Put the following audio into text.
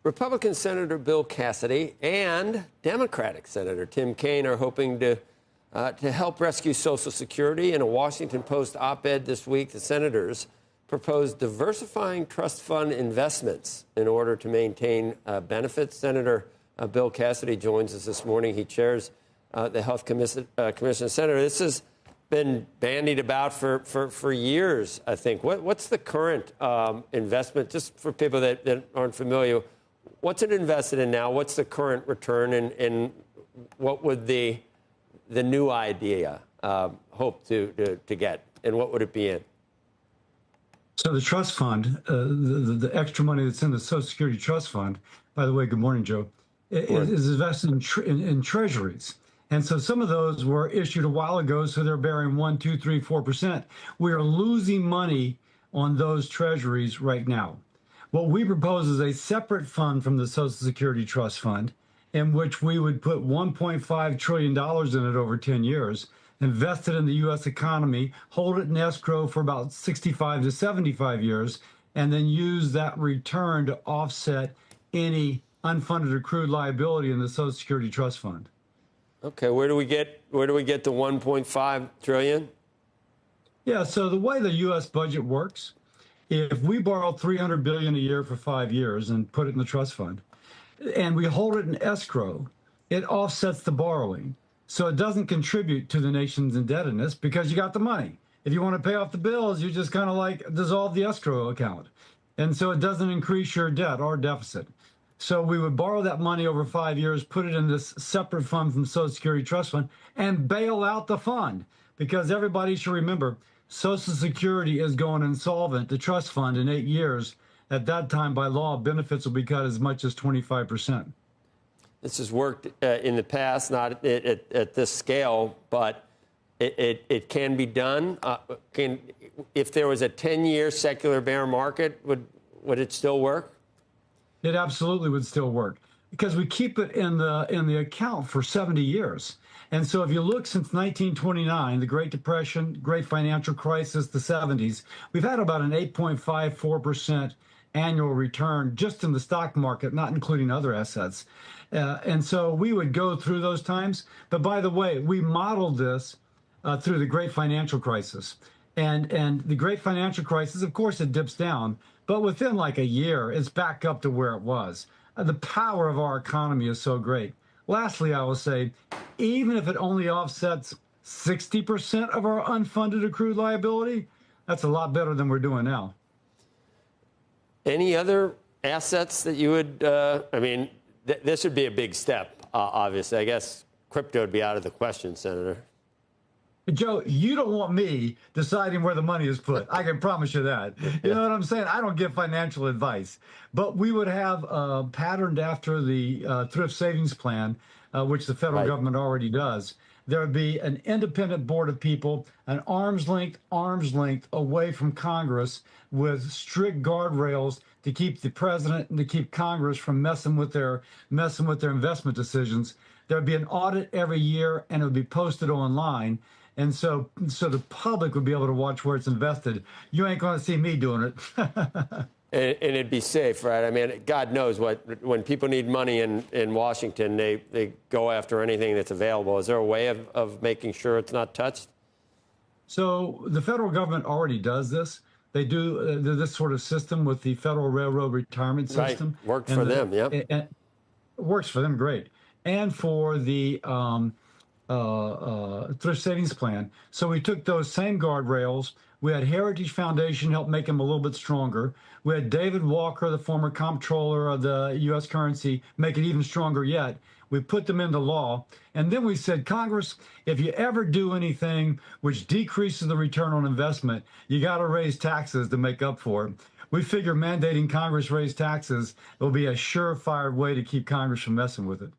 Republican Senator Bill Cassidy and Democratic Senator Tim Kaine are hoping to help rescue Social Security. In a Washington Post op-ed this week, the senators proposed diversifying trust fund investments in order to maintain benefits. Senator Bill Cassidy joins us this morning. He chairs the Health Commission. Senator, this has been bandied about for years, I think. What's the current investment, just for people that aren't familiar, what's it invested in now? What's the current return, and what would the new idea hope to get, and what would it be in? So the trust fund, the extra money that's in the Social Security Trust Fund, by the way, good morning, Joe, is invested in treasuries. And so some of those were issued a while ago, so they're bearing 1%, 2%, 3%, 4%. We are losing money on those treasuries right now. What we propose is a separate fund from the Social Security Trust Fund, in which we would put $1.5 trillion in it over 10 years, invest it in the U.S. economy, hold it in escrow for about 65 to 75 years, and then use that return to offset any unfunded accrued liability in the Social Security Trust Fund. Okay, where do we get the 1.5 trillion? Yeah, so the way the U.S. budget works, if we borrow $300 billion a year for 5 years and put it in the trust fund, and we hold it in escrow, it offsets the borrowing. So it doesn't contribute to the nation's indebtedness because you got the money. If you want to pay off the bills, you just kind of like dissolve the escrow account. And so it doesn't increase your debt or deficit. So we would borrow that money over 5 years, put it in this separate fund from Social Security Trust Fund, and bail out the fund. Because everybody should remember, Social Security is going insolvent, the trust fund, in 8 years. At that time, by law, benefits will be cut as much as 25%. This has worked in the past, not at this scale, but it can be done. If there was a 10-year secular bear market, would it still work? It absolutely would still work because we keep it in the account for 70 years. And so if you look since 1929, the Great Depression, Great Financial Crisis, the 70s, we've had about an 8.54% annual return just in the stock market, not including other assets. And so we would go through those times. But by the way, we modeled this through the Great Financial Crisis. And the Great Financial Crisis, of course, it dips down, but within like a year, it's back up to where it was. The power of our economy is so great. Lastly, I will say, even if it only offsets 60% of our unfunded accrued liability, that's a lot better than we're doing now. Any other assets that you would, I mean, this would be a big step, obviously. I guess crypto would be out of the question, Senator. Joe, you don't want me deciding where the money is put. I can promise you that. You know what I'm saying? I don't give financial advice. But we would have patterned after the thrift savings plan, which the federal government already does. There would be an independent board of people, an arm's length away from Congress, with strict guardrails to keep the president and to keep Congress from messing with their investment decisions. There would be an audit every year, and it would be posted online. And so the public would be able to watch where it's invested. You ain't going to see me doing it. And it'd be safe, right? I mean, God knows when people need money in Washington, they go after anything that's available. Is there a way of making sure it's not touched? So the federal government already does this. They do this sort of system with the Federal Railroad Retirement System. Right. Worked for them, yeah. It works for them, great. And for the thrift savings plan. So we took those same guardrails. We had Heritage Foundation help make them a little bit stronger. We had David Walker, the former comptroller of the U.S. currency, make it even stronger yet. We put them into law. And then we said, Congress, if you ever do anything which decreases the return on investment, you got to raise taxes to make up for it. We figure mandating Congress raise taxes will be a surefire way to keep Congress from messing with it.